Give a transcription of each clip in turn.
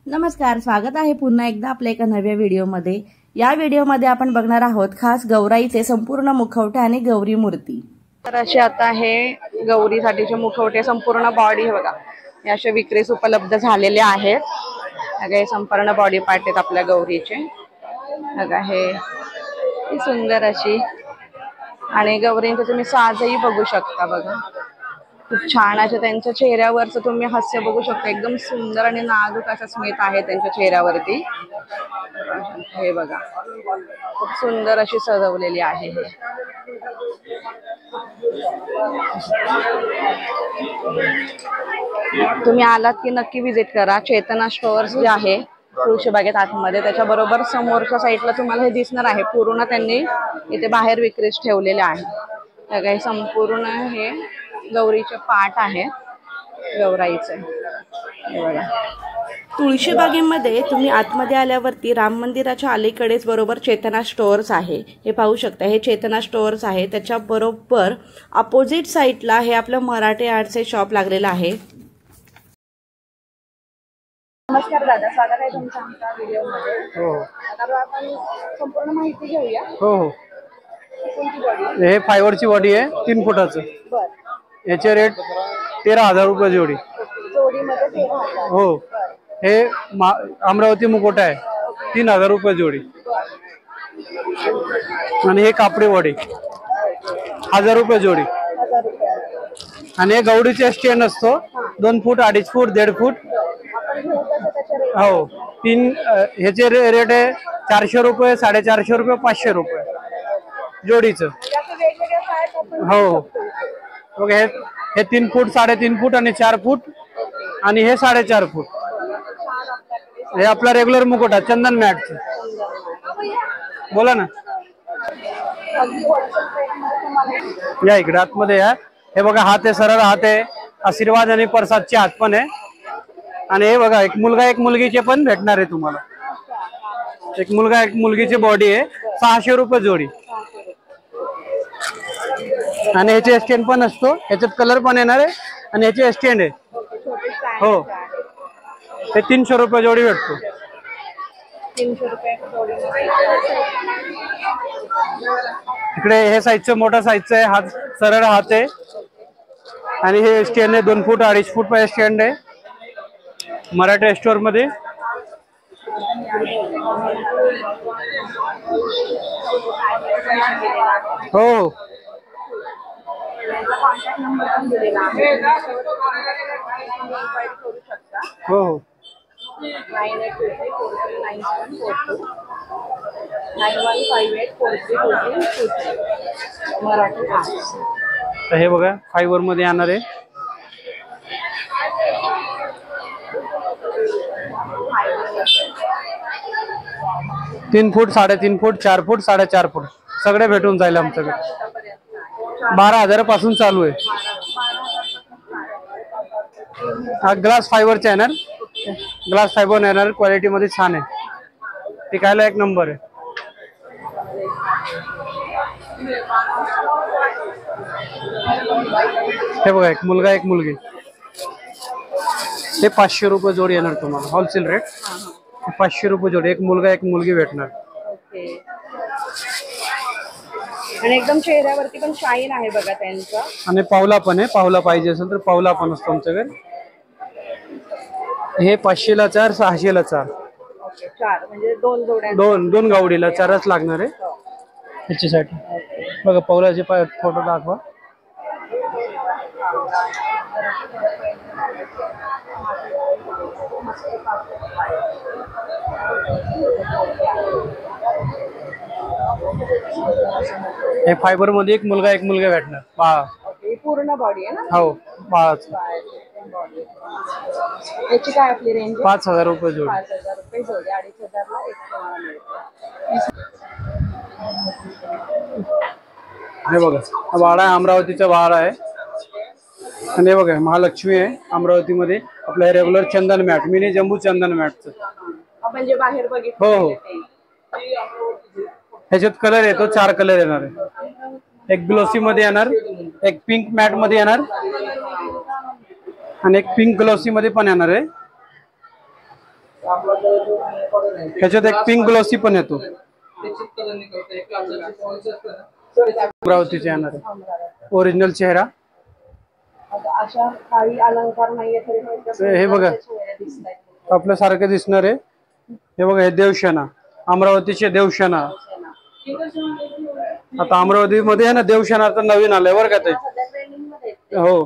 नमस्कार, स्वागत आहे पुन्हा एकदा आपल्या एका नव्या व्हिडिओमध्ये। या व्हिडिओमध्ये आपण बघणार आहोत खास गौराईचे संपूर्ण मुखवटे आणि गौरी मूर्ती। तर असे आता हे गौरीसाठीचे मुखवटे संपूर्ण बॉडी बघा हे असे विक्रीस उपलब्ध झालेले आहेत। हे संपूर्ण बॉडी पार्ट आहेत आपल्या गौरीचे। बघा हे सुंदर अशी आणि गौरींचे तुम्ही साजही बघू शकता। बघा खूप छान असे त्यांच्या चेहऱ्यावरचं तुम्ही हास्य बघू शकता। एकदम सुंदर आणि नाजूक असा स्मित आहे त्यांच्या चेहऱ्यावरती। हे बघा खूप सुंदर अशी सजवलेली आहे हे। तुम्ही आलात की नक्की विजिट करा। चेतना स्टोअर्स जे आहे तुळशीबागेत आतमध्ये त्याच्याबरोबर समोरच्या साईडला तुम्हाला हे दिसणार आहे। पूर्ण त्यांनी इथे बाहेर विक्रीस ठेवलेले आहे। सगळे संपूर्ण हे गौरीचे पाठ आहे गौराईचे। हे बघा तुळशीबागेमध्ये तुम्ही आतमध्ये आल्यावरती राम मंदिराच्या अलीकडेच बरोबर चेतना स्टोअर्स आहे, हे पाहू शकता। हे चेतना स्टोअर्स आहे, त्याच्या बरोबर अपोजिट साइडला हे आपलं मराठी आर्टचे शॉप लागलेलं आहे। नमस्कार दादा, स्वागत आहे तुमचं आमच्या व्हिडिओमध्ये। हो आता आपण संपूर्ण माहिती घेऊया। हो हो हे फायबरची बॉडी आहे 3 फुटाचं। बरं याचे रेट 13,000 रुपये जोडी। जोडीमध्ये 13,000। हो हे अमरावती मुकुट आहे 3,000 रुपये जोडी। आणि हे कापडी बॉडी 1,000 रुपये जोडी। आणि हे गौरीचे स्टँड असतो 2 फूट 2.5 फूट 1.5 फूट। हो 3 ह्याचे रेट आहे 400 रुपये 450 रुपये 500 रुपये जोडीचं। हो बघ हे 3 फूट 3.5 फूट आणि 4 फूट आणि हे 4.5 फूट। हे आपला रेग्युलर मुकुट आहे चंदन मॅटचं। बोला ना या इकडे आतमध्ये या। हे बघा हात आहे सरळ हात आहे, आशीर्वाद आणि प्रसादचे हात पण आहे। आणि हे बघा एक मुलगा एक मुलगीचे पण भेटणार आहे तुम्हाला। एक मुलगा एक मुलगीची बॉडी आहे 600 रुपये जोडी। आणि ह्याचे स्टँड पण असतो, ह्याच्यात कलर पण येणार आहे आणि ह्याचे स्टँड आहे। हो हे 300 रुपये जोडी भेटतो। 300 रुपये जोडी। इकडे हे साईजचं मोठा साईजचं आहे, हात सरळ हात आहे। आणि हे स्टँड आहे 2 फूट 2.5 फूट पर्यंत स्टँड आहे मराठी स्टोअर मध्ये। हो हो हो 9158434392 तर हे बघा फायबर मध्ये येणार आहे। तीन फूट 3.5 फूट 4 फूट 4.5 फूट सगळे भेटून जाईल आमच्याकडे। 12,000 पासून चालू आहे। हा ग्लास फायबरचा येणार, ग्लास फायबर येणार, क्वालिटी मध्ये छान आहे, टिकायला एक नंबर आहे। हे बघा एक मुलगा एक मुलगी हे 500 रुपये जोडी येणार तुम्हाला होलसेल रेट। 500 रुपये जोडी एक मुलगा एक मुलगी भेटणार। आणि एकदम चेहऱ्यावरती पण शाईन आहे बघा त्यांचं। आणि पावला पण आहे, पावला पाहिजे असेल तर पावला पण असतो आमच्याकडे। हे 500 ला 4 600 ला 4। ओके 4 म्हणजे 2 जोड्या। दोन गावडीला 4च लागणार आहे ह्याच्यासाठी। बघा पावलाचे फोटो दाखवा। हे फायबर मध्ये एक मुलगा एक मुलगा भेटणार बाळा। पूर्ण बॉडी आहे ना? हो बाळाचं। याची काय आपली रेंज? 5,000 रुपये जोडी। 5,000 रुपये जोडी। 2,500 ला एक तुम्हाला मिळतो। हे बघा बाळा अमरावतीचा बाळा आहे। आणि हे बघा महालक्ष्मी आहे अमरावतीमध्ये। आपलं रेग्युलर चंदन मॅट मिनी जम्बू चंदन मॅटचं आपण जे बाहेर बघितलं। हो हो ह्याच्यात कलर येतो 4 कलर येणार आहे। एक ग्लोसी मध्ये येणार, एक पिंक मॅट मध्ये येणार आणि एक पिंक ग्लोसी मध्ये पण येणार आहे। ह्याच्यात एक पिंक ग्लॉसी पण येतो, अमरावतीचे येणार आहे ओरिजिनल चेहरा. अशा काही अलंकार नाहीये, हे बघा आपल्यासारखे दिसणार आहे. हे बघा हे देवशना, अमरावतीचे देवशना. आता अमरावती मध्ये आहे ना देवशना तर नवीन आलंय बरं का ते. हो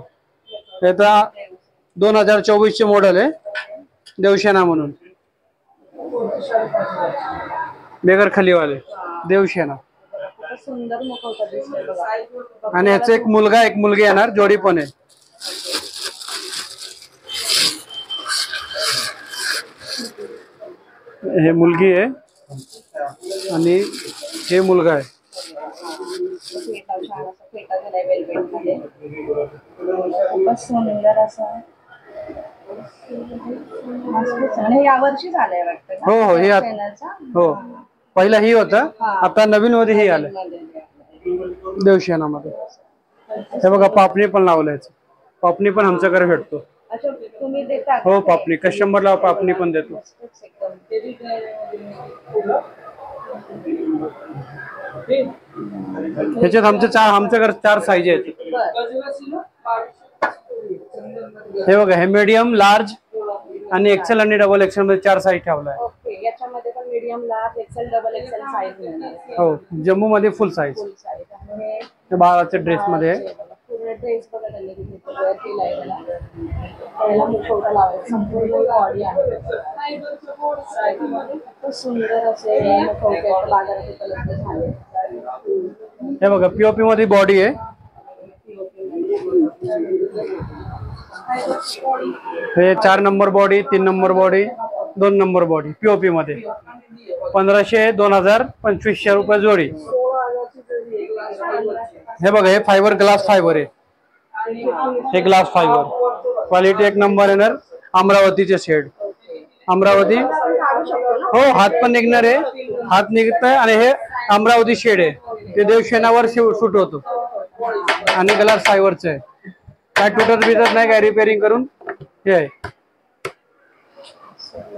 हे तर 2024 चे मॉडेल आहे देवशना म्हणून, बेगर खलीवाले देवशना. सुंदर मुखवटा दिसतोय बघा. आणि ह्याचा एक मुलगा एक मुलगी येणार, जोडी पण आहे. हे मुलगी आहे आणि हे मुलगा आहे. सुंदर असं यावर्षी झालंय वाटतं. हो हे हो पहिला ही होता, आता नवीन मध्ये ही आलं देवशेनामध्ये. हे बघा पापणी पण लावलंय, पापणी पण आमच्याकडे भेटतो. तुम्ही देता? हो पापणी कस्टमरला पापणी पण देतो. ह्याच्यात आमच्याकडे 4 साईज आहेत. हे बघा हे मीडियम, लार्ज आणि एक्सेल आणि डबल एक्सेल मध्ये 4 साईज ठेवलाय. ओके, याच्यामध्ये पण medium, large, XL, double XL size मिळते. हो जम्मू मध्ये फुल साईज. हे बाळाच्या ड्रेस मध्ये पूर्ण ड्रेस बघा त्यांनी वेअर केलाय. त्याला मुखवटा लावायचा, संपूर्ण बॉडी आहे. खूप सुंदर असे मुखवटे बाजारात उपलब्ध झाले. हे बघा पीओपी मध्ये बॉडी आहे. हे 4 number body, 3 number body, 2 number body POP मध्ये 1500, 2000, 2500 रुपये जोडी. हे बघा हे फायबर, ग्लास फायबर आहे. हे ग्लास फायबर क्वालिटी एक नंबर येणार. अमरावतीचे शेड, अमरावती. हो हात पण निघणार आहे, हात निघतोय. आणि हे अमरावती शेड आहे, ते देवशेनावर शूट होतो आणि ग्लास फायबरचं आहे. काय तुटत बिटत नाही, काय रिपेअरिंग करून हे आहे.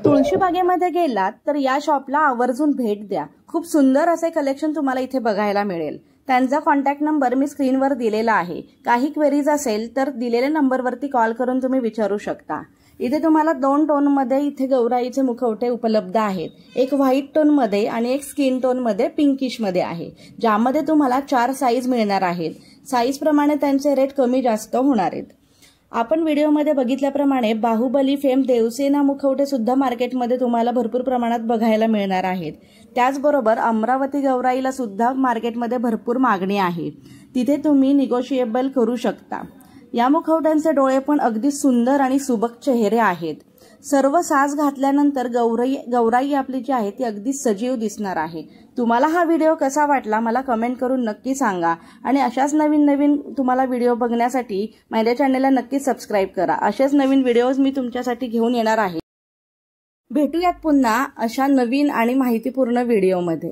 तुळशीबागेमध्ये गेलात तर या शॉपला आवर्जून भेट द्या. खूप सुंदर असे कलेक्शन तुम्हाला इथे बघायला मिळेल. त्यांचा कॉन्टॅक्ट नंबर मी स्क्रीनवर दिलेला आहे. काही क्वेरीज असेल तर दिलेल्या नंबरवरती कॉल करून तुम्ही विचारू शकता. इथे तुम्हाला 2 टोनमध्ये इथे गौराईचे मुखवटे उपलब्ध आहेत. एक व्हाईट टोनमध्ये आणि एक स्किन टोनमध्ये पिंकिशमध्ये आहे, ज्यामध्ये तुम्हाला 4 साईज मिळणार आहेत. साईजप्रमाणे त्यांचे रेट कमी जास्त होणार आहेत. आपण व्हिडिओमध्ये बघितल्याप्रमाणे बाहुबली फेम देवसेना मुखवटे सुद्धा मार्केटमध्ये तुम्हाला भरपूर प्रमाणात बघायला मिळणार आहेत. त्याचबरोबर अमरावती गौराईला सुद्धा मार्केटमध्ये भरपूर मागणी आहे. तिथे तुम्ही निगोशिएबल करू शकता. या मुखवट्यांचे डोळे पण अगदी सुंदर आणि सुबक चेहरे आहेत. सर्व साज घातल्यानंतर गौराई आपली जी आहे ती अगदी सजीव दिसणार आहे. तुम्हाला हा व्हिडिओ कसा वाटला मला कमेंट करून नक्की सांगा. आणि अशाच नवीन नवीन तुम्हाला व्हिडिओ बघण्यासाठी माझ्या चॅनलला नक्की सबस्क्राईब करा. असेच नवीन व्हिडिओज मी तुमच्यासाठी घेऊन येणार आहे. भेटूयात पुन्हा अशा नवीन आणि माहितीपूर्ण व्हिडिओमध्ये.